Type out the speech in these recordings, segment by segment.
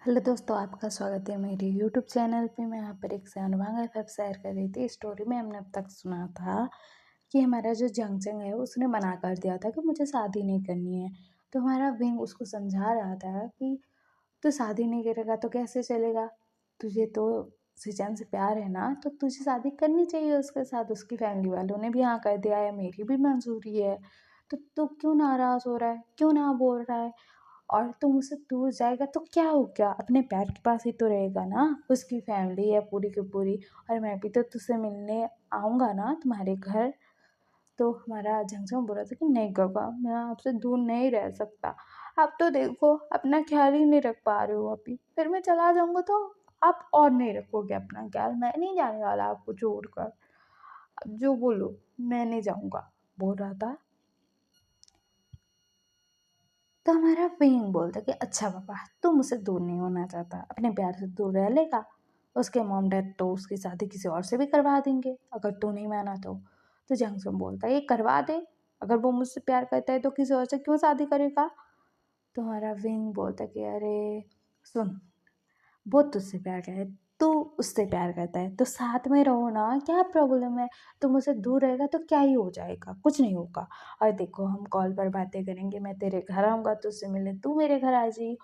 Hello दोस्तों, आपका स्वागत है मेरे यूट्यूब चैनल पे। मैं यहाँ पर एक शानवांग एफएफ शेयर कर रही थी। स्टोरी में हमने अब तक सुना था कि हमारा जो जंगजंग है उसने मना कर दिया था कि मुझे शादी नहीं करनी है। तो हमारा विंग उसको समझा रहा था कि तू शादी नहीं करेगा तो कैसे चलेगा, तुझे तो सिचैन से प्यार है ना, तो तुझे शादी करनी चाहिए उसके साथ। उसकी फैमिली वालों ने भी हाँ कर दिया है, मेरी भी मंजूरी है। तो तू क्यों नाराज़ हो रहा है, क्यों ना बोल रहा है? और तुम उससे दूर जाएगा तो क्या हो गया, अपने पैर के पास ही तो रहेगा ना। उसकी फैमिली है पूरी की पूरी, और मैं भी तो तुझसे मिलने आऊँगा ना तुम्हारे घर। तो हमारा झंझन बोला था कि नहीं काका, मैं आपसे दूर नहीं रह सकता। आप तो देखो अपना ख्याल ही नहीं रख पा रहे हो अभी, फिर मैं चला जाऊँगा तो आप और नहीं रखोगे अपना ख्याल। मैं नहीं जाने वाला आपको छोड़कर। अब जो बोलो, मैं नहीं जाऊँगा, बोल रहा था। तो हमारा विंग बोलता कि अच्छा पापा, तू मुझसे दूर नहीं होना चाहता, अपने प्यार से दूर रह लेगा। उसके मॉम डैड तो उसकी शादी किसी और से भी करवा देंगे अगर तू नहीं माना तो जंगसुन बोलता है ये करवा दे, अगर वो मुझसे प्यार करता है तो किसी और से क्यों शादी करेगा। तो हमारा विंग बोलता है कि अरे सुन, वो तुझसे प्यार करे, तू उससे प्यार करता है तो साथ में रहो ना, क्या प्रॉब्लम है। तुम मुझसे दूर रहेगा तो क्या ही हो जाएगा, कुछ नहीं होगा। और देखो हम कॉल पर बातें करेंगे, मैं तेरे घर आऊँगा तुझसे मिलने, तू मेरे घर आ जाइए,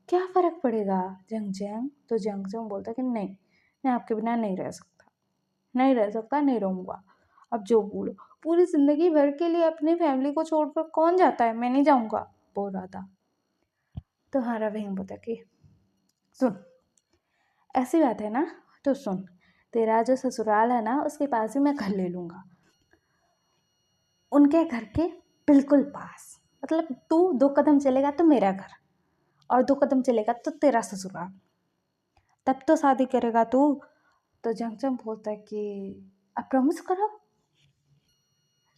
क्या फ़र्क पड़ेगा। जंग तो जंग बोलता कि नहीं, मैं आपके बिना नहीं रह सकता, नहीं रह सकता, नहीं रहूँगा। अब जो बोलो, पूरी ज़िंदगी भर के लिए अपनी फैमिली को छोड़कर कौन जाता है, मैं नहीं जाऊँगा, बोल रहा था। तो हमारा बहन बोलता कि सुन, ऐसी बात है ना, तो सुन, तेरा जो ससुराल है ना उसके पास ही मैं घर ले लूँगा, उनके घर के बिल्कुल पास। मतलब तू 2 कदम चलेगा तो मेरा घर, और 2 कदम चलेगा तो तेरा ससुराल, तब तो शादी करेगा तू। तो जंगजंग बोलता है कि आप प्रॉमिस करो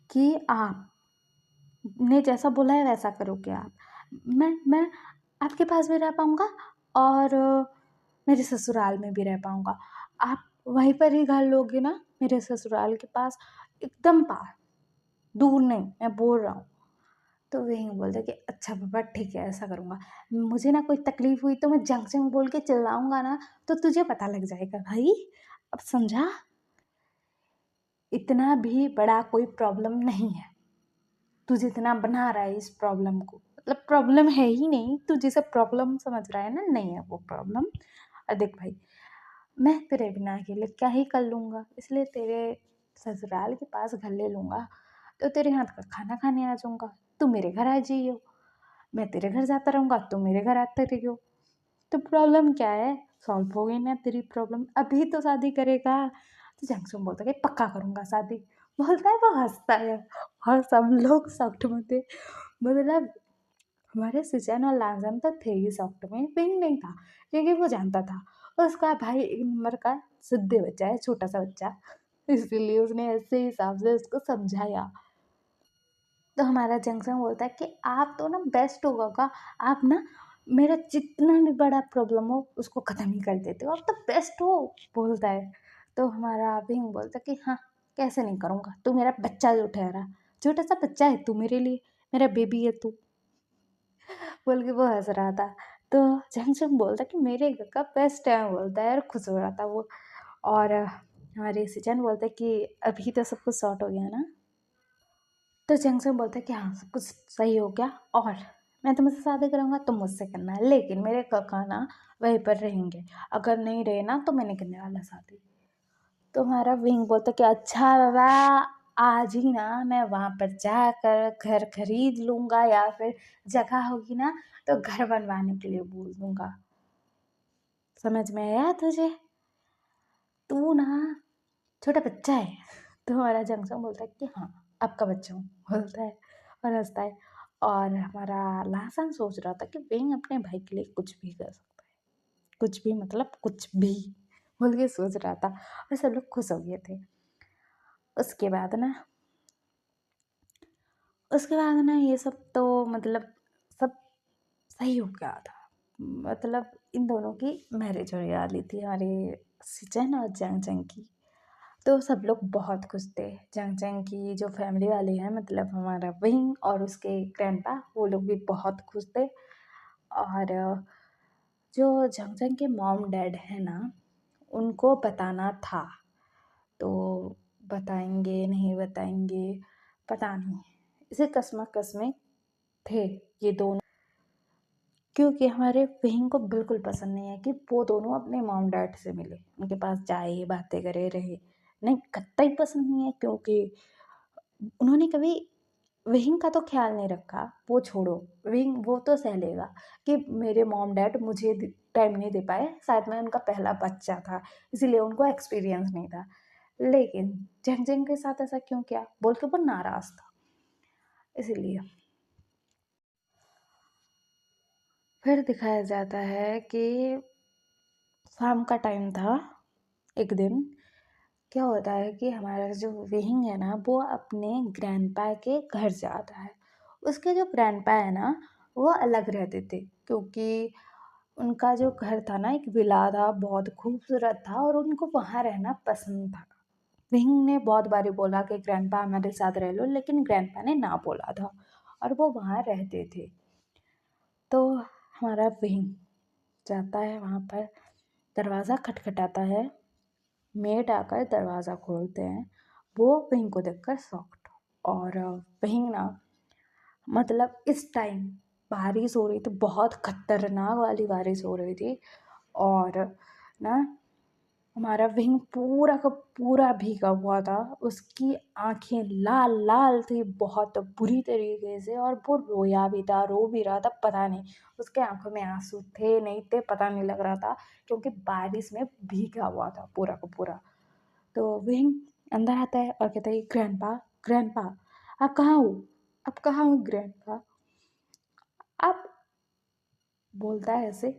कि आपने जैसा बोला है वैसा करोगे आप। मैं आपके पास भी रह पाऊँगा और मेरे ससुराल में भी रह पाऊँगा। आप वहीं पर ही घर लोगे ना, मेरे ससुराल के पास, एकदम पास, दूर नहीं, मैं बोल रहा हूँ। तो वही बोलते कि अच्छा पापा ठीक है, ऐसा करूँगा। मुझे ना कोई तकलीफ़ हुई तो मैं जंग जंग बोल के चिल्लाऊँगा ना, तो तुझे पता लग जाएगा भाई। अब समझा? इतना भी बड़ा कोई प्रॉब्लम नहीं है, तू जितना बना रहा है इस प्रॉब्लम को, मतलब प्रॉब्लम है ही नहीं, तू जिसे प्रॉब्लम समझ रहा है ना, नहीं है वो प्रॉब्लम। और देख भाई, मैं तेरे बिना अकेले क्या ही कर लूँगा, इसलिए तेरे ससुराल के पास घर ले लूँगा, तो तेरे हाथ का खाना खाने आ जाऊँगा, तू मेरे घर आ जाइयो, मैं तेरे घर जाता रहूँगा, तुम मेरे घर आते रहियो। तो प्रॉब्लम क्या है, सॉल्व हो गई ना तेरी प्रॉब्लम। अभी तो शादी करेगा। तो जंगसुन बोलता है कि पक्का करूँगा शादी। बोलता है, वो हँसता है और सब लोग शॉक्ड में थे। मतलब हमारे सुजैन और लाजन तो थे ही शॉक्ड में, पिंग नहीं था, क्योंकि वो जानता था उसका भाई एक नंबर का सिद्धे बच्चा है, छोटा सा बच्चा, इसीलिए उसने ऐसे हिसाब से उसको समझाया। तो हमारा जंक्शन बोलता है कि आप तो ना बेस्ट होगा का, आप ना मेरा जितना भी बड़ा प्रॉब्लम हो उसको ख़त्म ही कर देते हो, आप तो बेस्ट हो, बोलता है। तो हमारा विंग बोलता है कि हाँ, कैसे नहीं करूँगा, तू मेरा बच्चा जो ठहरा, छोटा सा बच्चा है तू मेरे लिए, मेरा बेबी है तू, बोल के वो हंस रहा था। तो जंक्शन बोलता कि मेरे घर का बेस्ट है, बोलता है, और खुश हो रहा था वो। और हमारे सिचन बोलते कि अभी तो सब कुछ सॉर्ट हो गया ना। तो जंक्शन बोलता है कि हाँ, सब कुछ सही हो गया, और मैं तुमसे शादी करूँगा, तुम मुझसे करना है, लेकिन मेरे काका ना वहीं पर रहेंगे, अगर नहीं रहे ना तो मैं नहीं करने वाला शादी। तो हमारा विंग बोलता है कि अच्छा बाबा, आज ही ना मैं वहाँ पर जाकर घर खरीद लूँगा, या फिर जगह होगी ना तो घर बनवाने के लिए बोल दूँगा। समझ में आया तुझे? तू ना छोटा बच्चा है। तो हमारा जंक्शन बोलता है कि हाँ, आपका बच्चा हूँ, बोलता है और हंसता है। और हमारा लासन सोच रहा था कि विंग अपने भाई के लिए कुछ भी कर सकता है, कुछ भी मतलब कुछ भी, बोल के सोच रहा था। और सब लोग खुश हो गए थे। उसके बाद ना ये सब तो मतलब सब सही हो गया था। मतलब इन दोनों की मैरिज होने वाली थी, हमारे सिचन और जंग जंग की। तो सब लोग बहुत खुश थे। जंग जंग की जो फैमिली वाले हैं, मतलब हमारा विंग और उसके ग्रैंडपा, वो लोग भी बहुत खुश थे। और जो झंगझंग के मॉम डैड है ना, उनको बताना था, तो बताएंगे नहीं बताएंगे पता नहीं। इसे कस्मकस में थे ये दोनों, क्योंकि हमारे फ़हीम को बिल्कुल पसंद नहीं है कि वो दोनों अपने मॉम डैड से मिले, उनके पास जाए, बातें करे, रहे। नहीं, कतई पसंद नहीं है, क्योंकि उन्होंने कभी वहीम का तो ख्याल नहीं रखा। वो छोड़ो, वहीम वो तो सह लेगा कि मेरे मॉम डैड मुझे टाइम नहीं दे पाए, शायद मैं उनका पहला बच्चा था इसीलिए उनको एक्सपीरियंस नहीं था। लेकिन झंगझंग के साथ ऐसा क्यों किया बोल के वो नाराज़ था, इसीलिए। फिर दिखाया जाता है कि शाम का टाइम था। एक दिन क्या होता है कि हमारा जो विहिंग है ना, वो अपने ग्रैंडपा के घर जाता है। उसके जो ग्रैंडपा है ना, वो अलग रहते थे, क्योंकि उनका जो घर था ना, एक विला था, बहुत खूबसूरत था और उनको वहाँ रहना पसंद था। विहिंग ने बहुत बारी बोला कि ग्रैंडपा हमारे साथ रह लो, लेकिन ग्रैंडपा ने ना बोला था और वो वहाँ रहते थे। तो हमारा विहिंग जाता है वहाँ पर, दरवाज़ा खटखटाता है, मेड आकर दरवाज़ा खोलते हैं। वो विंग को देखकर शॉक्ड, और विंग ना, मतलब इस टाइम बारिश हो रही थी, बहुत खतरनाक वाली बारिश हो रही थी, और ना हमारा विंग पूरा का पूरा भीगा हुआ था। उसकी आंखें लाल लाल थी बहुत बुरी तरीके से, और वो रोया भी था, रो भी रहा था, पता नहीं उसके आंखों में आंसू थे नहीं थे, पता नहीं लग रहा था, क्योंकि बारिश में भीगा हुआ था पूरा का पूरा। तो विंग अंदर आता है और कहता है, ग्रैंडपा, ग्रैंडपा, आप कहाँ हो, आप कहाँ हो ग्रैंडपा, आप, बोलता है ऐसे।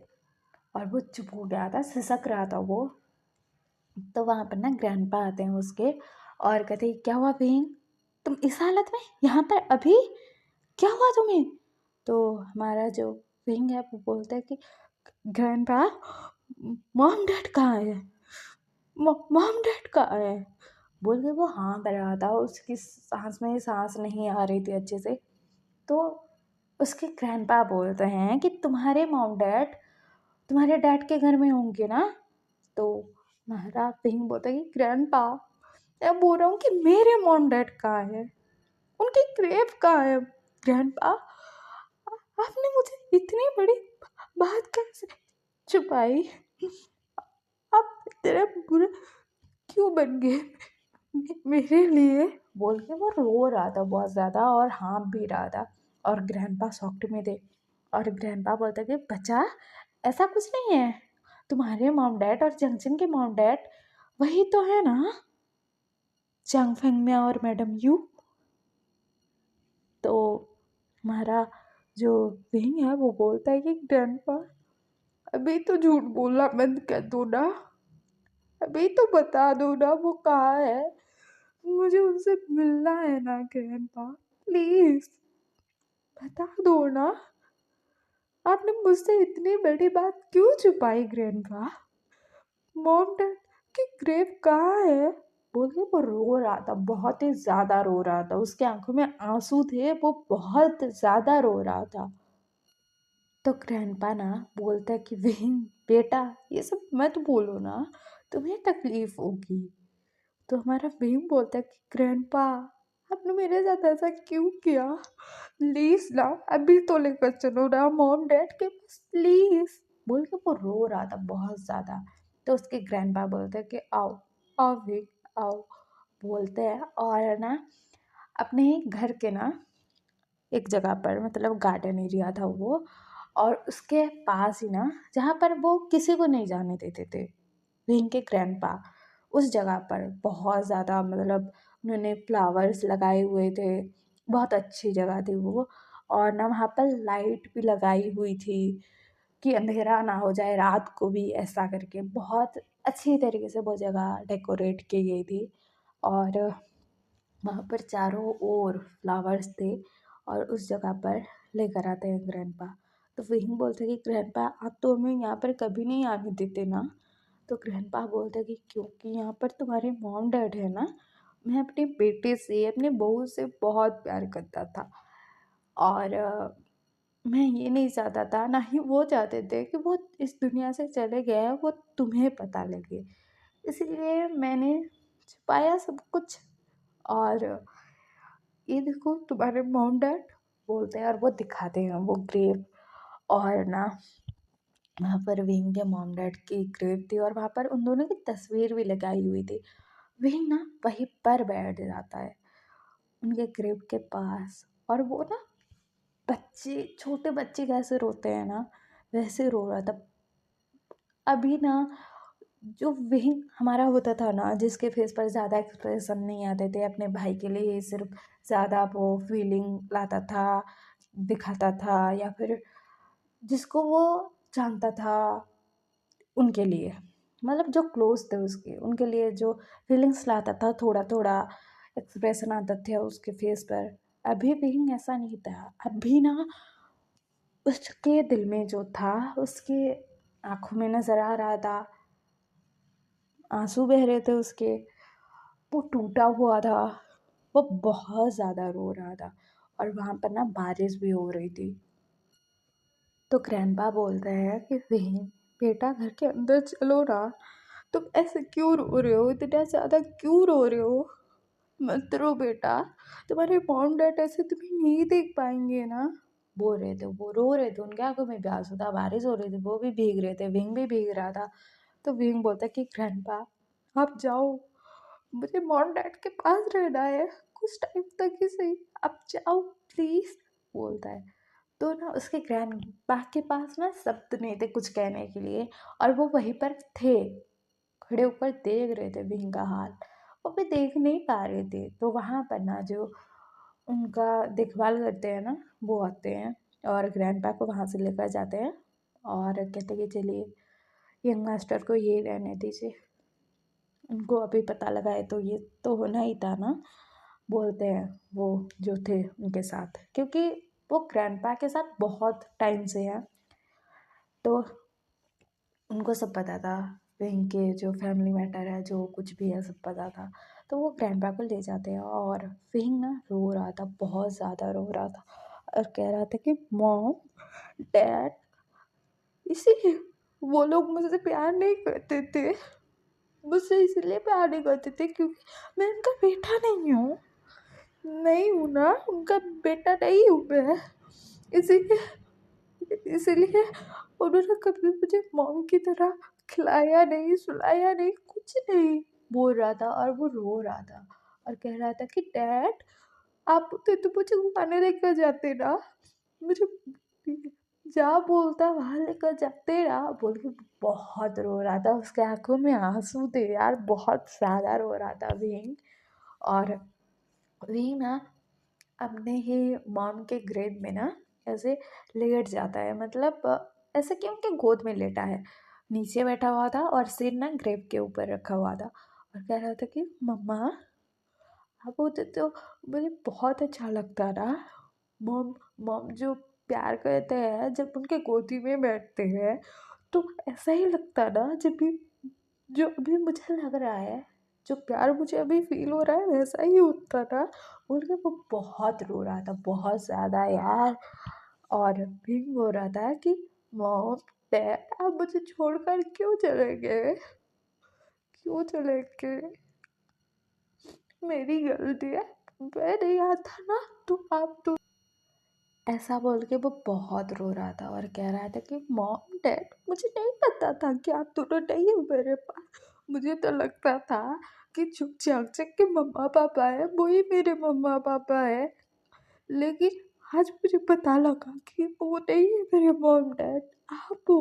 और वो चुप हो गया था, सिसक रहा था वो। तो वहाँ पर ना ग्रैंडपा आते हैं उसके, और कहते हैं, क्या हुआ विंग, तुम इस हालत में यहाँ पर अभी, क्या हुआ तुम्हें। तो हमारा जो विंग है वो बोलता है कि ग्रैंडपा, मॉम डैड कहाँ है, मॉम डैड कहाँ है, बोल के वो हाँ कर रहा था। उसकी सांस में सांस नहीं आ रही थी अच्छे से। तो उसके ग्रैंडपा बोलते हैं कि तुम्हारे मॉम डैड तुम्हारे डैड के घर में होंगे ना। तो हमारा पिंग बोलता है कि ग्रैंडपा, मैं बोल रहा हूँ कि मेरे मॉम डैड कहाँ है, उनकी ग्रेव कहाँ है ग्रैंडपा, आपने मुझे इतनी बड़ी बात कैसे छुपाई, आप इतने बुरे क्यों बन गए मेरे लिए, बोल के वो रो रहा था बहुत ज़्यादा और हाँफ भी रहा था। और ग्रैंडपा शॉक्ड में थे, और ग्रैंडपा बोलता कि बच्चा, ऐसा कुछ नहीं है, तुम्हारे मॉम डैड और जंगजन के मॉम डैड वही तो है ना, चांग फेंग मिया और मैडम यू। तो हमारा जो विंग है वो बोलता है कि ग्रैंडपा, अभी तो झूठ बोलना बंद कर दो ना, अभी तो बता दो ना वो कहाँ है, मुझे उनसे मिलना है ना ग्रैंडपा, प्लीज बता दो ना, आपने मुझसे इतनी बड़ी बात क्यों छुपाई ग्रैंडपा, मॉम डैड की ग्रेव कहाँ है, बोल के वो रो रहा था, बहुत ही ज्यादा रो रहा था, उसके आंखों में आंसू थे, वो बहुत ज्यादा रो रहा था। तो ग्रैंडपा ना बोलता है कि विंग बेटा, ये सब मत बोलो ना, तुम्हें तकलीफ होगी। तो हमारा भीम बोलता है कि ग्रैंडपा, आपने मेरे साथ ऐसा क्यों किया, प्लीज ना अभी तो लेकर चलो ना मॉम डैड के पास, प्लीज, बोल के वो रो रहा था बहुत ज्यादा। तो उसके ग्रैंडपा बोलते हैं कि आओ, आओ भीम, आओ, बोलते हैं, और ना अपने घर के ना एक जगह पर, मतलब गार्डन एरिया था वो, और उसके पास ही ना, जहाँ पर वो किसी को नहीं जाने देते थे, विंग के ग्रैंडपा, उस जगह पर बहुत ज़्यादा, मतलब उन्होंने फ्लावर्स लगाए हुए थे, बहुत अच्छी जगह थी वो। और ना वहाँ पर लाइट भी लगाई हुई थी कि अंधेरा ना हो जाए रात को भी, ऐसा करके बहुत अच्छी तरीके से वो जगह डेकोरेट की गई थी। और वहाँ पर चारों ओर फ्लावर्स थे, और उस जगह पर लेकर आते हैं ग्रैंडपा। तो वहीं बोलते हैं कि ग्रैंडपा, आप तो हमें यहाँ पर कभी नहीं आने देते ना। तो ग्रैंडपा बोलते हैं कि क्योंकि यहाँ पर तुम्हारे मॉम डैड है ना, मैं अपने बेटे से, अपने बहू से बहुत प्यार करता था, और मैं ये नहीं चाहता था, ना ही वो चाहते थे कि वो इस दुनिया से चले गए, वो तुम्हें पता लगे। इसीलिए मैंने छुपाया सब कुछ। और ये देखो तुम्हारे मॉम डैड बोलते हैं, और वो दिखाते हैं वो ग्रेव। और ना वहाँ पर विंग के मॉम डैड की ग्रेव थी, और वहाँ पर उन दोनों की तस्वीर भी लगाई हुई थी। विंग ना वहीं पर बैठ जाता है उनके ग्रेव के पास, और वो ना बच्चे, छोटे बच्चे कैसे रोते हैं ना, वैसे रो रहा था। अभी ना जो विंग हमारा होता था ना, जिसके फेस पर ज़्यादा एक्सप्रेशन नहीं आते थे, अपने भाई के लिए सिर्फ ज़्यादा वो फीलिंग लाता था, दिखाता था, या फिर जिसको वो जानता था उनके लिए, मतलब जो क्लोज थे उसके, उनके लिए जो फीलिंग्स लाता था, थोड़ा थोड़ा एक्सप्रेशन आता था उसके फेस पर। अभी विंग ऐसा नहीं था। अभी ना उसके दिल में जो था, उसके आंखों में नज़र आ रहा था, आंसू बह रहे थे उसके, वो टूटा हुआ था, वो बहुत ज़्यादा रो रहा था। और वहाँ पर ना बारिश भी हो रही थी। तो ग्रैंडपा बोलते हैं कि विहीन, बेटा घर के अंदर चलो ना, तुम ऐसे क्यों रो रहे हो, इतना ज़्यादा क्यों रो रहे हो, मत रो बेटा, तुम्हारे मॉम डैड ऐसे तुम्हें नहीं देख पाएंगे ना। बोल रहे थे, वो रो रहे थे, उनके आंखों में भी आंसू था, बारिश हो रही थी, वो भी भीग रहे थे, विंग भी भीग रहा था। तो विंग बोलता कि ग्रैंडपा आप जाओ, मुझे मॉम डैड के पास रहना है, कुछ टाइम तक ही सही, आप जाओ प्लीज़, बोलता है। तो ना उसके ग्रैंडपा के पास ना शब्द नहीं थे कुछ कहने के लिए, और वो वहीं पर थे, खड़े होकर देख रहे थे विंग का हाल। वो भी देख नहीं पा रहे थे। तो वहाँ पर ना जो उनका देखभाल करते हैं ना, वो आते हैं और ग्रैंडपा को वहाँ से लेकर जाते हैं, और कहते हैं कि चलिए यंग मास्टर को ये रहने दीजिए, उनको अभी पता लगा है तो ये तो होना ही था ना, बोलते हैं वो जो थे उनके साथ, क्योंकि वो ग्रैंडपा के साथ बहुत टाइम से हैं। तो उनको सब पता था, विंग के जो फैमिली मैटर है, जो कुछ भी है, सब पता था। तो वो ग्रैंडपा को ले जाते हैं, और विंग ना रो रहा था, बहुत ज़्यादा रो रहा था, और कह रहा था कि मॉम डैड, इसीलिए वो लोग मुझसे प्यार नहीं करते थे, मुझसे इसलिए प्यार नहीं करते थे क्योंकि मैं उनका बेटा नहीं हूँ, नहीं हूँ ना, उनका बेटा नहीं हूँ मैं, इसीलिए इसीलिए उन्होंने कभी मुझे मॉम की तरह खिलाया नहीं, सुलाया नहीं, कुछ नहीं, बोल रहा था। और वो रो रहा था और कह रहा था कि डैड आप होते तो मुझे घुमाने लेकर जाते ना, मुझे जहाँ बोलता वहाँ लेकर जाते ना, बोल के बहुत रो रहा था, उसके आंखों में आंसू थे यार, बहुत ज़्यादा रो रहा था विंग। और विंग ना अपने ही मॉम के ग्रेव में ना ऐसे लेट जाता है, मतलब ऐसे कि उनके गोद में लेटा है, नीचे बैठा हुआ था और सिर ना ग्रेव के ऊपर रखा हुआ था, और कह रहा था कि मम्मा आप होते तो मुझे बहुत अच्छा लगता ना, मॉम मॉम जो प्यार करते हैं जब उनके गोदी में बैठते हैं, तो ऐसा ही लगता ना, जब भी जो अभी मुझे लग रहा है, जो प्यार मुझे अभी फील हो रहा है वैसा ही होता था। बोल के वो बहुत रो रहा था, बहुत ज़्यादा यार। और भी हो रहा था कि मॉम डैड आप मुझे छोड़कर क्यों चले गए, क्यों चले गए, मेरी गलती है, मैं नहीं आता ना, तो आप तो, ऐसा बोल के वो बहुत रो रहा था, और कह रहा था कि मॉम डैड मुझे नहीं पता था कि आप दोनों नहीं हो मेरे पास, मुझे तो लगता था कि चुप चाक के मम्मा पापा है, वही मेरे मम्मा पापा है, लेकिन आज मुझे पता लगा कि वो नहीं है मेरे मॉम डैड, आप हो,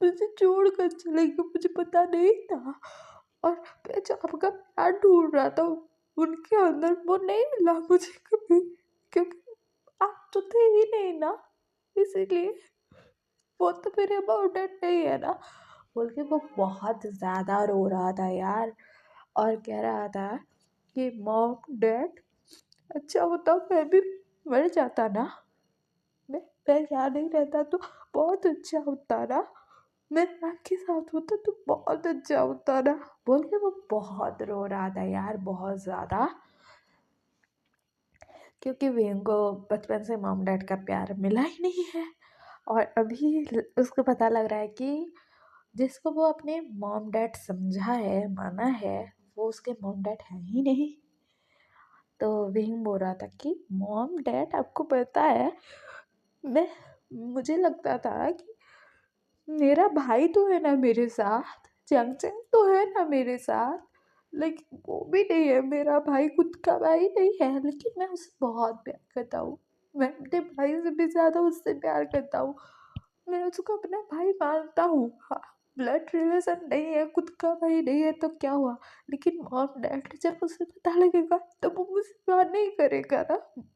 मुझे छोड़ कर चले गए, मुझे पता नहीं था। और मैं जो आपका प्यार ढूंढ रहा था उनके अंदर, वो नहीं मिला मुझे कभी, क्योंकि आप तो थे ही नहीं ना, इसीलिए वो तो मेरे अबाउट डेट नहीं है ना, बोल के वो बहुत ज़्यादा रो रहा था यार। और कह रहा था कि मॉम डैड अच्छा होता मैं भी मर जाता ना, मैं यहाँ नहीं रहता तो बहुत अच्छा होता ना, मैं आपके साथ होता तो बहुत अच्छा होता ना, बोल के वो बहुत रो रहा था यार, बहुत ज़्यादा। क्योंकि विंग को बचपन से मॉम डैड का प्यार मिला ही नहीं है। और अभी उसको पता लग रहा है कि जिसको वो अपने मॉम डैड समझा है, माना है, वो उसके मॉम डैड हैं ही नहीं। तो विंग बोल रहा था कि मॉम डैड आपको पता है, मैं मुझे लगता था कि मेरा भाई तो है ना मेरे साथ, चंचल तो है ना मेरे साथ, लेकिन वो भी नहीं है, मेरा भाई खुद का भाई नहीं है, लेकिन मैं उससे बहुत प्यार करता हूँ। मैं अपने भाई से भी ज़्यादा उससे प्यार करता हूँ। मैं उसको अपना भाई मानता हूँ। हाँ, ब्लड रिलेशन नहीं है, खुद का भाई नहीं है तो क्या हुआ, लेकिन मॉम डैड जब उसे पता लगेगा तो वो मुझसे प्यार नहीं करेगा ना,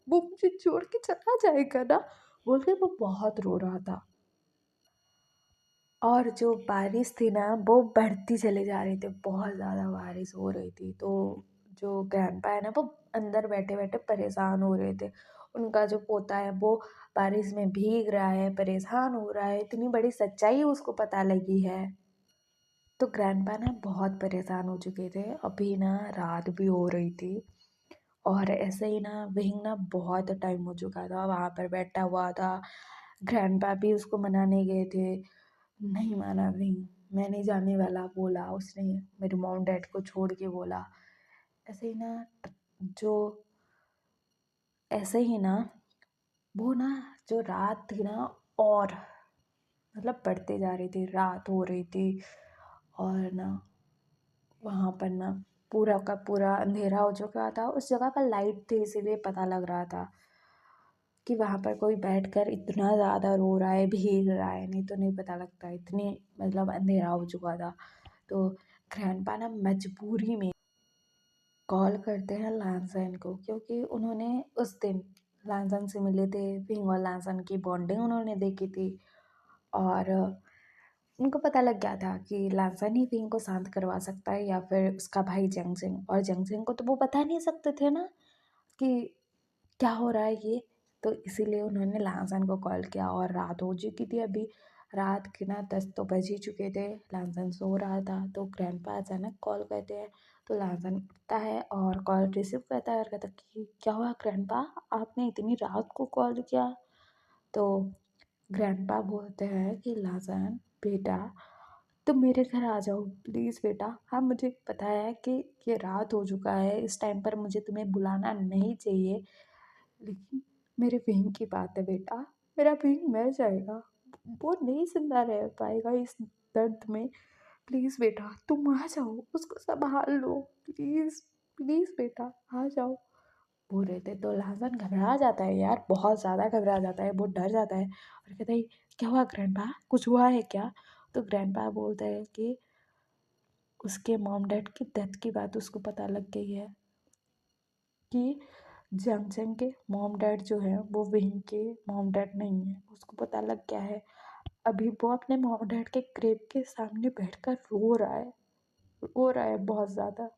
वो मुझे छोड़ के चला जाएगा ना, बोल के वो बहुत रो रहा था। और जो बारिश थी ना वो बढ़ती चली जा रही थी, बहुत ज़्यादा बारिश हो रही थी। तो जो ग्रैंडपा है ना वो अंदर बैठे बैठे परेशान हो रहे थे। उनका जो पोता है वो बारिश में भीग रहा है, परेशान हो रहा है, इतनी बड़ी सच्चाई उसको पता लगी है। तो ग्रैंडपा ना बहुत परेशान हो चुके थे, अभी ना रात भी हो रही थी। और ऐसे ही ना विंग ना बहुत टाइम हो चुका था वहाँ पर बैठा हुआ था। ग्रैंडपा भी उसको मनाने गए थे, नहीं माना विंग, मैं नहीं जाने वाला बोला उसने, मेरे मॉम डैड को छोड़ के बोला। ऐसे ही ना जो ऐसे ही ना वो ना जो रात थी ना, और मतलब बढ़ते जा रही थी, रात हो रही थी। और ना वहाँ पर ना पूरा का पूरा अंधेरा हो चुका था, उस जगह पर लाइट थी इसीलिए पता लग रहा था कि वहाँ पर कोई बैठकर इतना ज़्यादा रो रहा है, भीग रहा है, नहीं तो नहीं पता लगता, इतनी मतलब अंधेरा हो चुका था। तो ग्रैंडपा ना मजबूरी में कॉल करते हैं लैंसन को, क्योंकि उन्होंने उस दिन लैंसन से मिले थे, विंग और लैंसन की बॉन्डिंग उन्होंने देखी थी। और उनको पता लग गया था कि लैंसन ही विंग को शांत करवा सकता है या फिर उसका भाई जंगजिंग, और जंगजिंग को तो वो बता नहीं सकते थे ना कि क्या हो रहा है ये। तो इसीलिए उन्होंने लैंसन को कॉल किया, और रात हो चुकी थी अभी, रात के ना 10 तो बज ही चुके थे, लैंसन सो रहा था। तो ग्रैंडपा अचानक कॉल करते हैं, तो लैंसन उठता है और कॉल रिसीव करता है और कहता है कि क्या हुआ ग्रैंडपा, आपने इतनी रात को कॉल किया। तो ग्रैंडपा बोलते हैं कि लैंसन बेटा तुम मेरे घर आ जाओ प्लीज़ बेटा, हाँ मुझे पता है कि ये रात हो चुका है, इस टाइम पर मुझे तुम्हें बुलाना नहीं चाहिए, लेकिन मेरे बहन की बात है बेटा, मेरा बहन मर जाएगा, वो नहीं जिंदा रह पाएगा इस दर्द में, प्लीज़ बेटा तुम आ जाओ, उसको संभाल लो, प्लीज़ प्लीज़ बेटा आ जाओ, बोल रहे थे। तो लहसन घबरा जाता है यार, बहुत ज़्यादा घबरा जाता है, वो डर जाता है और कहता है क्या हुआ ग्रैंडपा, कुछ हुआ है क्या। तो ग्रैंडपा बोलते हैं कि उसके मॉम डैड की डेथ की बात उसको पता लग गई है, कि जंगजंग के मॉम डैड जो है वो विंग के मॉम डैड नहीं है, उसको पता लग गया है। अभी वो अपने मॉम डैड के ग्रेव के सामने बैठकर रो रहा है, रो रहा है बहुत ज़्यादा,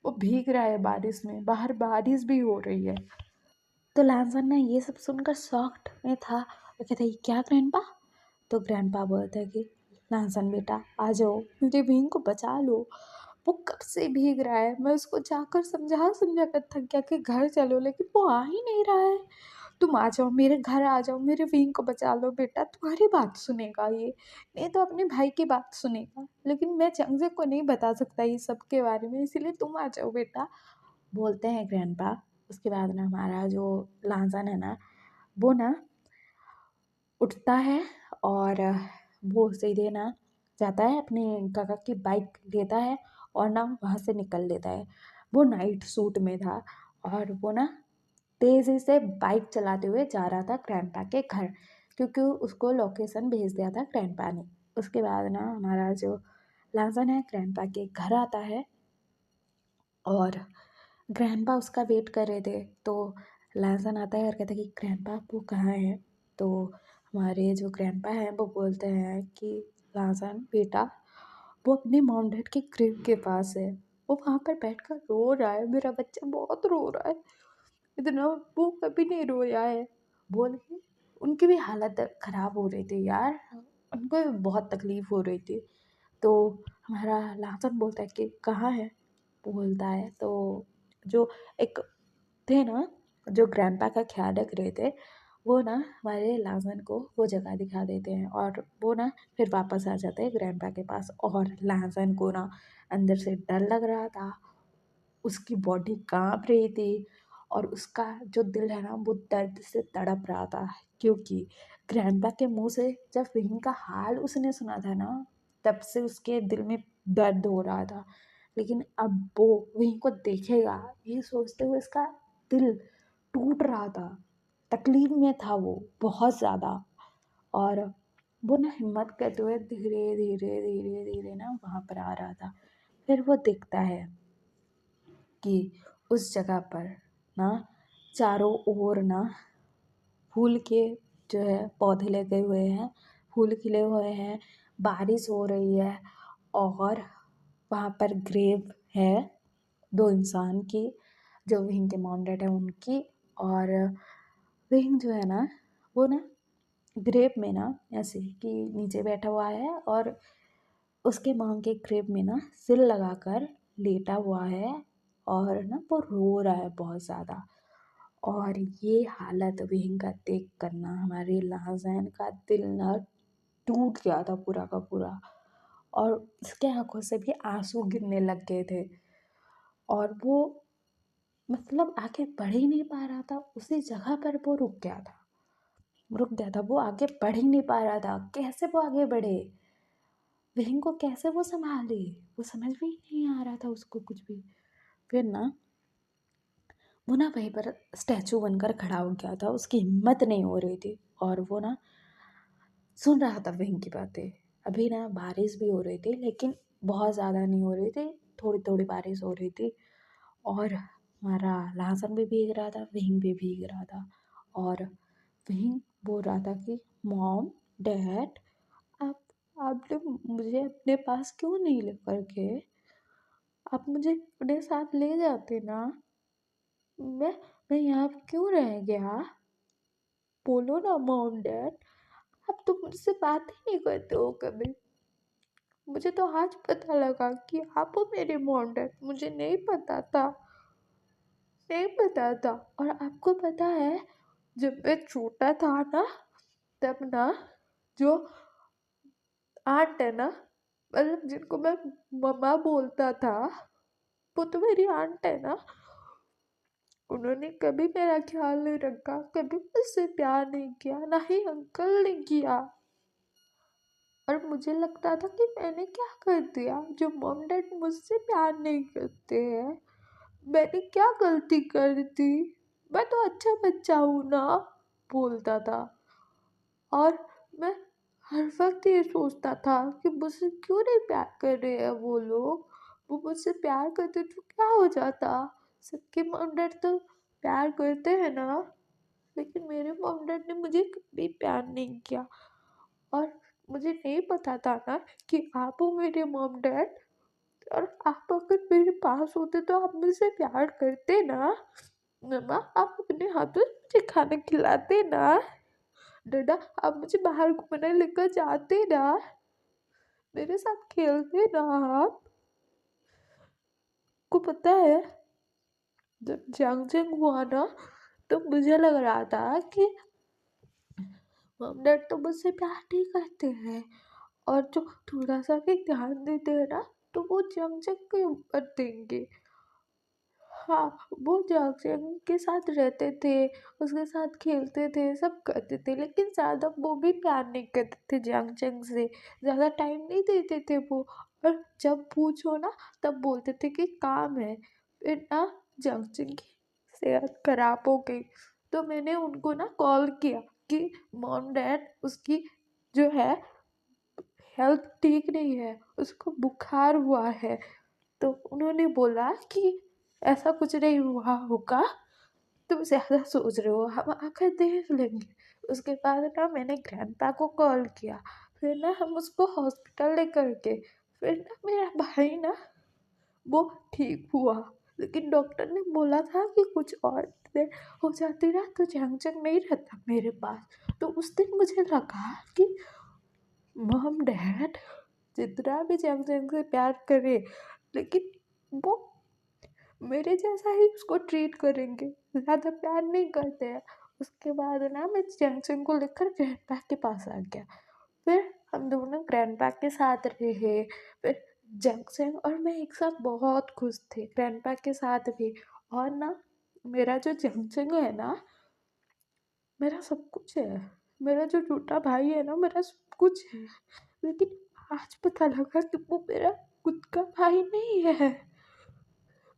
वो भीग रहा है बारिश में, बाहर बारिश भी हो रही है। तो लैंसन ना ये सब सुनकर शॉक्ड में था, वो कहता है क्या ग्रैंडपा। तो ग्रैंडपा बोलते हैं कि लैंसन बेटा आ जाओ, मेरे विंग को बचा लो, वो कब से भीग रहा है, मैं उसको जाकर समझा समझा कर थक गया कि घर चलो, लेकिन वो आ ही नहीं रहा है, तुम आ जाओ मेरे घर आ जाओ, मेरे विंग को बचा लो बेटा, तुम्हारी बात सुनेगा ये, नहीं तो अपने भाई की बात सुनेगा, लेकिन मैं चंगजे को नहीं बता सकता ये सब के बारे में, इसीलिए तुम आ जाओ बेटा, बोलते हैं ग्रैंडपा। उसके बाद ना हमारा जो लांसन है ना वो ना उठता है, और वो सीधे ना जाता है अपने काका की बाइक लेता है और ना वहाँ से निकल लेता है। वो नाइट सूट में था और वो ना तेज़ी से बाइक चलाते हुए जा रहा था ग्रैंडपा के घर, क्योंकि उसको लोकेशन भेज दिया था ग्रैंडपा ने। उसके बाद ना हमारा जो लांसन है ग्रैंडपा के घर आता है, और ग्रैंडपा उसका वेट कर रहे थे। तो लहसन आता है और कहता है कि ग्रैंडपा वो कहाँ है। तो हमारे जो ग्रैंडपा हैं वो बोलते हैं कि लहसन बेटा वो अपने मॉम डैड के ग्रेव के पास है, वो वहाँ पर बैठकर रो रहा है, मेरा बच्चा बहुत रो रहा है, इतना वो कभी नहीं रोया है, बोल के उनकी भी हालत ख़राब हो रही थी यार, उनको भी बहुत तकलीफ़ हो रही थी। तो हमारा लासन बोलता है कि कहाँ है, बोलता है तो जो एक थे ना जो ग्रैंडपा का ख्याल रख रहे थे वो ना हमारे लाजन को वो जगह दिखा देते हैं और वो ना फिर वापस आ जाते हैं ग्रैंडपा के पास। और लाजन को ना अंदर से डर लग रहा था, उसकी बॉडी कांप रही थी और उसका जो दिल है ना वो दर्द से तड़प रहा था, क्योंकि ग्रैंडपा के मुंह से जब विहिंग का हाल उसने सुना था ना तब से उसके दिल में दर्द हो रहा था। लेकिन अब वो विहिंग को देखेगा ये सोचते हुए उसका दिल टूट रहा था, तकलीफ में था वो बहुत ज़्यादा। और वो ना हिम्मत करते हुए धीरे धीरे धीरे धीरे ना वहाँ पर आ रहा था। फिर वो देखता है कि उस जगह पर ना चारों ओर ना फूल के जो है पौधे लगे हुए हैं, फूल खिले हुए हैं, बारिश हो रही है और वहाँ पर ग्रेव है दो इंसान की, जो विहिंग के मॉम डैड है उनकी। और विहिंग जो है ना वो ना ग्रेव में ना ऐसे कि नीचे बैठा हुआ है और उसके मांग के ग्रेव में ना सिर लगाकर लेटा हुआ है और ना वो रो रहा है बहुत ज़्यादा। और ये हालत विहिंग का देख कर ना हमारे लाजैन का दिल ना टूट गया था पूरा का पूरा, और उसके आंखों से भी आंसू गिरने लग गए थे। और वो मतलब आगे बढ़ ही नहीं पा रहा था, उसी जगह पर वो रुक गया था, वो आगे बढ़ ही नहीं पा रहा था। कैसे वो आगे बढ़े, विहिंग को कैसे वो संभाले, वो समझ में ही नहीं आ रहा था उसको कुछ भी। फिर ना वो ना वहीं पर स्टैचू बनकर खड़ा हो गया था, उसकी हिम्मत नहीं हो रही थी और वो ना सुन रहा था विंग की बातें। अभी ना बारिश भी हो रही थी लेकिन बहुत ज़्यादा नहीं हो रही थी, थोड़ी थोड़ी बारिश हो रही थी। और हमारा लहसुन भी भीग रहा था, विंग भी भीग रहा था। और विंग बोल रहा था कि मॉम डैड, आप आपने मुझे अपने पास क्यों नहीं लेकर के, आप मुझे अपने साथ ले जाते ना, मैं मैं यहाँ क्यों रह गया, बोलो ना मॉम डैड। आप तो मुझसे बात ही नहीं करते हो कभी, मुझे तो आज पता लगा कि आप हो मेरे मॉम डैड, मुझे नहीं पता था। और आपको पता है जब मैं छोटा था ना तब ना जो आंट है ना, मतलब जिनको मैं मम्मा बोलता था, वो तो मेरी आंट है ना, उन्होंने कभी मेरा ख्याल नहीं रखा, कभी मुझसे प्यार नहीं किया, ना ही अंकल ने किया। और मुझे लगता था कि मैंने क्या कर दिया जो मॉम डैड मुझसे प्यार नहीं करते हैं, मैंने क्या गलती कर दी, मैं तो अच्छा बच्चा हूँ ना, बोलता था। और मैं हर वक्त ये सोचता था कि मुझसे क्यों नहीं प्यार कर रहे हैं वो लोग, वो मुझसे प्यार करते तो क्या हो जाता, सबके मॉम डैड तो प्यार करते हैं ना, लेकिन मेरे मॉम डैड ने मुझे कभी प्यार नहीं किया। और मुझे नहीं पता था ना कि आप हो मेरे मॉम डैड, और आप अगर मेरे पास होते तो आप मुझसे प्यार करते ना, मम्मा आप अपने हाथों से मुझे खाना खिलाते ना, डैडा आप मुझे बाहर घूमने लेकर जाते ना, मेरे साथ खेलते ना आप। को पता है जब जंग जंग हुआ ना तो मुझे लग रहा था कि मॉम डैड तो मुझसे प्यार नहीं करते हैं, और जो थोड़ा सा भी ध्यान देते हैं ना तो वो जंग जंग के ऊपर देंगे। हाँ, वो जंग के साथ रहते थे, उसके साथ खेलते थे, सब करते थे, लेकिन ज़्यादा वो भी प्यार नहीं करते थे जंग जंग से, ज़्यादा टाइम नहीं देते थे वो। और जब पूछो ना तब बोलते थे कि काम है। फिर ना जंग जंग की सेहत खराब हो गई तो मैंने उनको ना कॉल किया कि मॉम डैड उसकी जो है हेल्थ ठीक नहीं है, उसको बुखार हुआ है। तो उन्होंने बोला कि ऐसा कुछ नहीं हुआ होगा, तुम ज़्यादा सोच रहे हो, हम आकर देख लेंगे। उसके बाद ना मैंने ग्रैंडपा को कॉल किया, फिर ना हम उसको हॉस्पिटल लेकर गए। फिर ना मेरा भाई ना वो ठीक हुआ, लेकिन डॉक्टर ने बोला था कि कुछ और देर हो जाती ना तो जंग जंग नहीं रहता मेरे पास। तो उस दिन मुझे लगा कि मॉम डैड जितना भी जंग जंग से प्यार करे लेकिन वो मेरे जैसा ही उसको ट्रीट करेंगे, ज़्यादा प्यार नहीं करते हैं। उसके बाद ना मैं जंक्शन को लेकर ग्रैंडपा के पास आ गया। फिर हम दोनों ग्रैंडपा के साथ रहे। फिर जंक्शन और मैं एक साथ बहुत खुश थे, ग्रैंडपा के साथ भी। और ना मेरा जो जंक्शन है ना, मेरा सब कुछ है। मेरा जो छोटा भाई है ना, मेरा सब कुछ है। लेकिन आज पता लगा कि वो मेरा खुद का भाई नहीं है,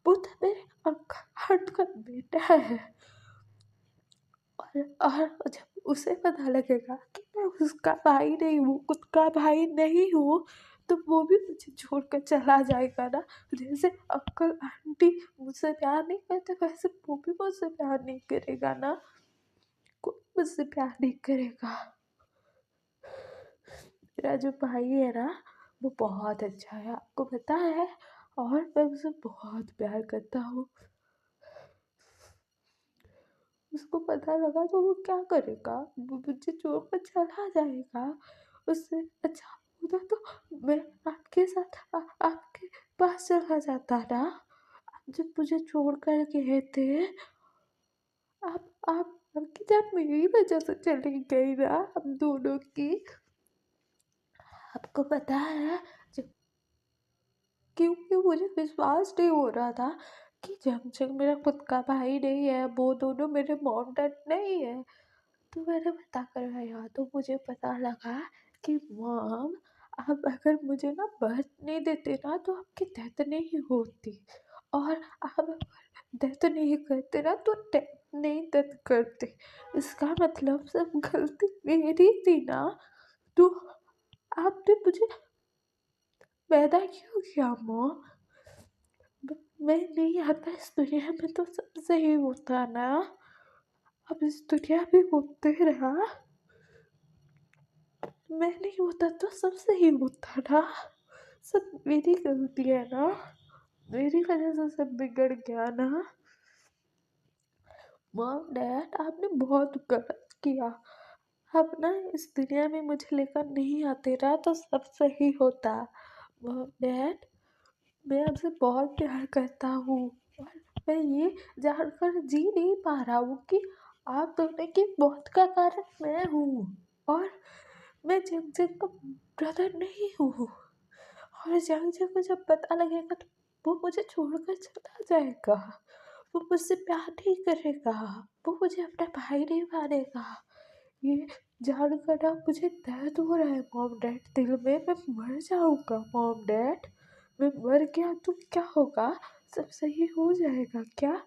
वो तो मेरे अंकल का बेटा है। और जब उसे पता लगेगा कि मैं उसका भाई नहीं हूँ, खुद का भाई नहीं हूँ, तो वो भी मुझे छोड़कर चला जाएगा ना। जैसे अंकल आंटी मुझसे प्यार नहीं करते, वैसे वो भी मुझसे प्यार नहीं करेगा ना। कोई मुझसे प्यार नहीं करेगा। मेरा जो भाई है ना, वो बहुत अच्छा है, आपको पता है। और मैं उसे बहुत प्यार करता हूँ। उसको पता लगा तो वो क्या करेगा, वो मुझे छोड़कर चला जाएगा। उससे अच्छा होता तो मैं आपके साथ आपके पास चला जाता ना। आप जब मुझे छोड़ कर गए थे, आपकी जान मेरी वजह से चली गई ना, हम दोनों की। आपको पता है, जब क्योंकि मुझे विश्वास नहीं हो रहा था कि जंगजंग मेरा खुद का भाई नहीं है, वो दोनों मेरे मॉम डैड नहीं है। तो मैंने पता करवाया तो मुझे पता लगा कि मॉम, आप अगर मुझे ना बर्थ नहीं देते ना तो आपकी डेथ नहीं होती। और आप डेथ नहीं करते ना तो डेथ नहीं डेथ करते। इसका मतलब सब गलती मेरी थी ना। तो आपने मुझे पैदा क्यों किया मॉम? मैं नहीं आता इस दुनिया में तो सब सही होता ना। अब इस दुनिया में होते रहा, मैं नहीं होता तो सब सही होता ना। सब मेरी गलती है ना, मेरी वजह से सब बिगड़ गया ना। मॉम डैड, आपने बहुत गलत किया। आप ना इस दुनिया में मुझे लेकर नहीं आते ना तो सब सही होता। मॉम डैड, मैं आपसे बहुत प्यार करता हूँ। और मैं ये जानकर जी नहीं पा रहा हूँ कि आप दोनों की मौत का कारण मैं हूँ। और मैं जंगजंग का ब्रदर नहीं हूँ। और जंगजंग को जब पता लगेगा तो वो मुझे छोड़कर चला जाएगा। वो मुझसे प्यार नहीं करेगा, वो मुझे अपना भाई नहीं मानेगा। ये जानकर ना मुझे दर्द हो रहा है मॉम डैड, दिल में। मैं मर जाऊँगा मॉम डैड। मैं मर गया तो क्या होगा, सब सही हो जाएगा क्या?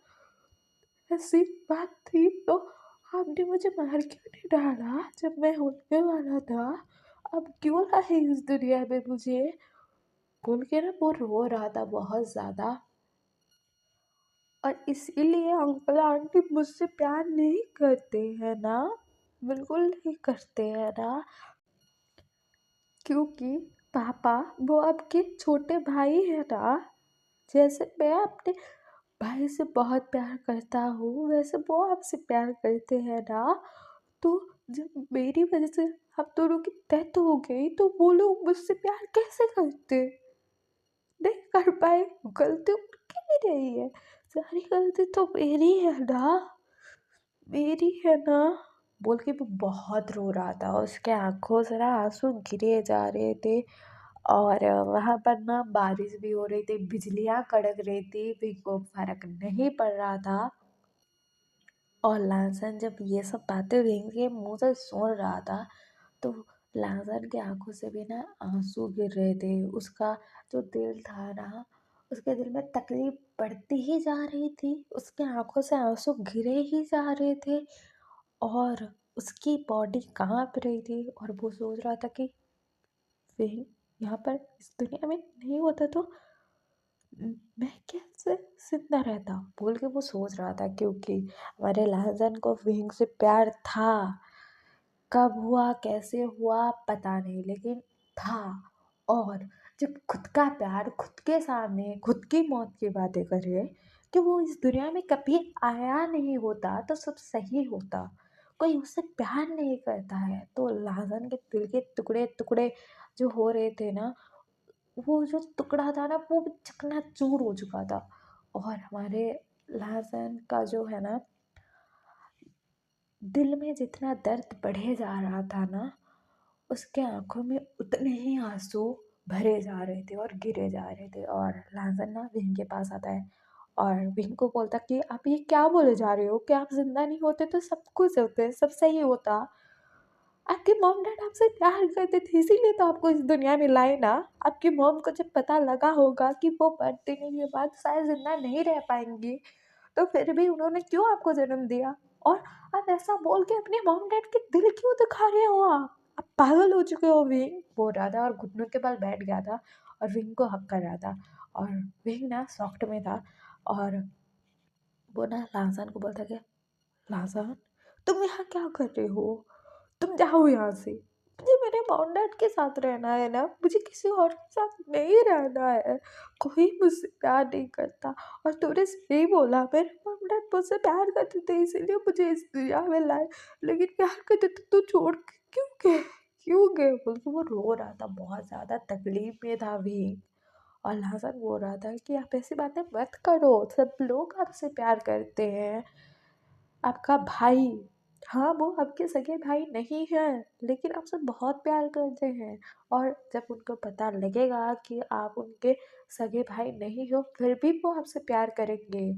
ऐसी बात थी तो आपने मुझे मार क्यों नहीं डाला जब मैं होने वाला था? अब क्यों लाए इस दुनिया में मुझे? बोल के ना वो रो रहा था बहुत ज़्यादा। और इसीलिए अंकल आंटी मुझसे प्यार नहीं करते हैं ना, बिल्कुल नहीं करते हैं ना। क्योंकि पापा वो आपके छोटे भाई है ना। जैसे मैं अपने भाई से बहुत प्यार करता हूँ, वैसे वो आपसे प्यार करते हैं ना। तो जब मेरी वजह से आप दोनों की डेथ हो गई तो वो लोग मुझसे प्यार कैसे करते? नहीं कर पाए। गलती उनकी भी नहीं है, सारी गलती तो मेरी है ना, मेरी है ना। बोल के वो बहुत रो रहा था, उसके आंखों से ना आंसू गिरे जा रहे थे। और वहाँ पर ना बारिश भी हो रही थी, बिजलियाँ कड़क रही थी, भी को फर्क नहीं पड़ रहा था। और लालसन जब ये सब बातें रिंग के मुंह से सुन रहा था तो लालसन की आंखों से भी ना आंसू गिर रहे थे। उसका जो दिल था ना, उसके दिल में तकलीफ बढ़ती ही जा रही थी, उसकी आंखों से आंसू गिरे ही जा रहे थे। और उसकी बॉडी कांप रही थी और वो सोच रहा था कि फिर यहाँ पर इस दुनिया में नहीं होता तो मैं कैसे जिंदा रहता, बोल के वो सोच रहा था। क्योंकि हमारे लाजन को विंग से प्यार था। कब हुआ कैसे हुआ पता नहीं, लेकिन था। और जब खुद का प्यार खुद के सामने खुद की मौत की बातें करे कि वो इस दुनिया में कभी आया नहीं होता तो सब सही होता, कोई उससे प्यार नहीं करता है, तो लाजन के दिल के टुकड़े टुकड़े जो हो रहे थे ना, वो जो टुकड़ा था ना वो चकनाचूर हो चुका था। और हमारे लाजन का जो है ना दिल में जितना दर्द बढ़े जा रहा था ना, उसके आंखों में उतने ही आंसू भरे जा रहे थे और गिरे जा रहे थे। और लाजन ना विंग के पास आता है और विंग को बोलता कि आप ये क्या बोले जा रहे हो कि आप जिंदा नहीं होते तो सब कुछ होते, सब सही होता। आपके मॉम डैड आपसे प्यार करते थे, इसीलिए तो आपको इस दुनिया में लाए ना। आपकी मॉम को जब पता लगा होगा कि वो बर्थडे के बाद शायद जिंदा नहीं रह पाएंगी, तो फिर भी उन्होंने क्यों आपको जन्म दिया। और आप ऐसा बोल के अपने मॉम डैड के दिल क्यों दिखा रहे हो। आप पागल हो चुके हो। विंग बोल रहा था और घुटनों के बल बैठ गया था और विंग को हक कर रहा था। और विंग ना सॉफ्ट में था और वो ना लाजन को बोलता कि लाजन, तुम यहाँ क्या कर रहे हो, तुम जाओ यहाँ से। मुझे मेरे मॉम डैड के साथ रहना है ना, मुझे किसी और के साथ नहीं रहना है। कोई मुझसे प्यार नहीं करता। और तूने सही बोला, मेरे मॉम डैड मुझसे प्यार करते थे इसीलिए मुझे इस दुनिया में लाए। लेकिन प्यार करते थे तो छोड़ के क्यों गए बोल के वो रो रहा था, बहुत ज़्यादा तकलीफ में था भी। और हसन बोल रहा था कि आप ऐसी बातें मत करो, सब लोग आपसे प्यार करते हैं। आपका भाई, हाँ वो आपके सगे भाई नहीं हैं, लेकिन आपसे बहुत प्यार करते हैं। और जब उनको पता लगेगा कि आप उनके सगे भाई नहीं हो, फिर भी वो आपसे प्यार करेंगे।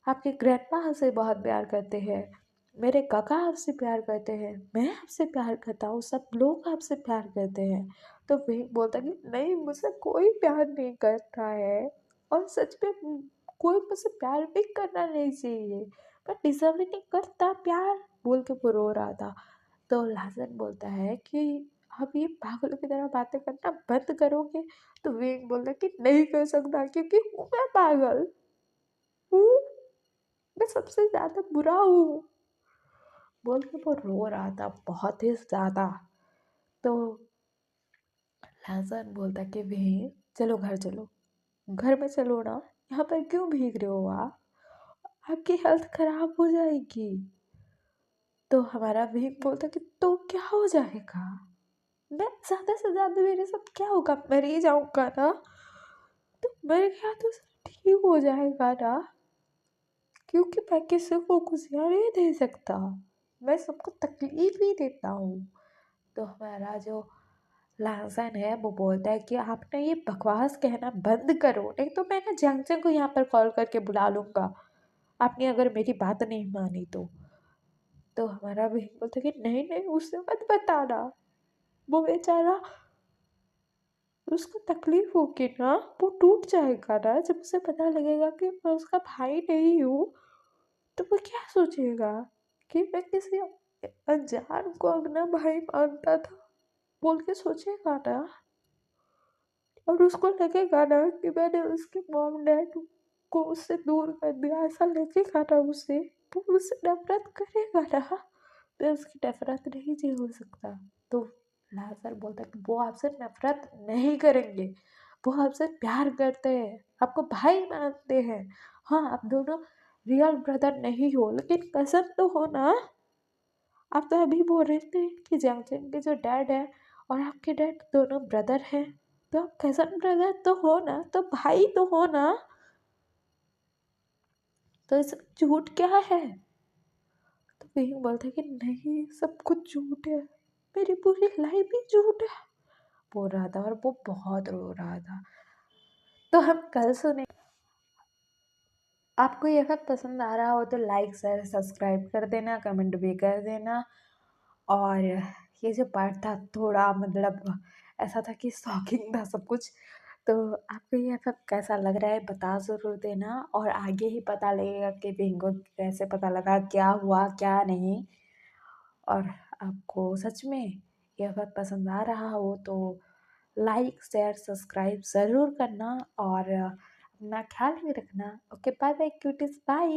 आपके ग्रैंडपा आपसे बहुत प्यार करते हैं, मेरे काका आपसे प्यार करते हैं, मैं आपसे प्यार करता हूँ, सब लोग आपसे प्यार करते हैं। तो वही बोलता कि नहीं, मुझसे कोई प्यार नहीं करता है। और सच में कोई मुझसे प्यार भी करना नहीं चाहिए, मैं डिजर्व ही नहीं करता प्यार बोल के वो रो रहा था। तो लाजन बोलता है कि आप ये पागलों की तरह बातें करना बंद करोगे। तो विंग बोलता है कि नहीं कर सकता, क्योंकि हूँ मैं पागल हूँ, मैं सबसे ज़्यादा बुरा हूँ बोल के वो रो रहा था बहुत ही ज़्यादा। तो लाजन बोलता कि भीम, चलो घर चलो, घर में चलो ना, यहाँ पर क्यों भीग रहे हो आप, आपकी हेल्थ खराब हो जाएगी। तो हमारा भीम बोलता कि तो क्या हो जाएगा, मैं ज़्यादा से ज़्यादा मेरे साथ क्या होगा, मर ही जाऊँगा ना। तो मेरे ख्याल तो सब ठीक हो जाएगा ना, क्योंकि मैं किसी को खुशियाँ नहीं दे सकता, मैं सबको तकलीफ ही देता हूँ। तो हमारा जो लाजन है वो बोलता है कि आपने ये बकवास कहना बंद करो, नहीं तो मैं ना जंगजन को यहाँ पर कॉल करके बुला लूँगा, आपने अगर मेरी बात नहीं मानी तो। तो हमारा बहन बोलता है कि नहीं नहीं, उसे मत बताना, वो बेचारा, उसको तकलीफ होगी ना, वो टूट जाएगा ना जब उसे पता लगेगा कि मैं उसका भाई नहीं हूँ। तो वो क्या सोचेगा कि मैं किसी अनजान को अपना भाई मानता था बोल के सोचेगा ना। और उसको लगेगा ना कि मैंने उसके मॉम डैड को उससे दूर कर दिया, ऐसा लगेगा ना उसे, वो मुझसे नफरत करेगा ना। मैं उसकी नफरत नहीं झेल सकता। तो लाजर बोलता है कि वो आपसे नफरत नहीं करेंगे, वो आपसे प्यार करते हैं, आपको भाई मानते हैं। हाँ, आप दोनों रियल ब्रदर नहीं हो, लेकिन कज़न तो हो ना। आप तो अभी बोल रहे थे कि जंगजन के जो डैड है और आपके डैड दोनों ब्रदर हैं, तो आप कज़न ब्रदर तो हो ना, तो भाई तो हो ना। तो इसमें झूठ क्या है। तो वही बोलता है कि नहीं, सब कुछ झूठ है, मेरी पूरी लाइफ ही झूठ है बोल रहा था। और वो बहुत रो रहा था। तो हम कल सुने। आपको ये सब पसंद आ रहा हो तो लाइक शेयर सब्सक्राइब कर देना, कमेंट भी कर देना। और ये जो पार्ट था थोड़ा मतलब ऐसा था कि शॉकिंग था सब कुछ। तो आपको ये सब कैसा लग रहा है बता ज़रूर देना, और आगे ही पता लगेगा कि बिंगो कैसे पता लगा, क्या हुआ क्या नहीं। और आपको सच में यह सब पसंद आ रहा हो तो लाइक शेयर सब्सक्राइब ज़रूर करना, और अपना ख्याल भी रखना। Okay, bye bye cuties, bye.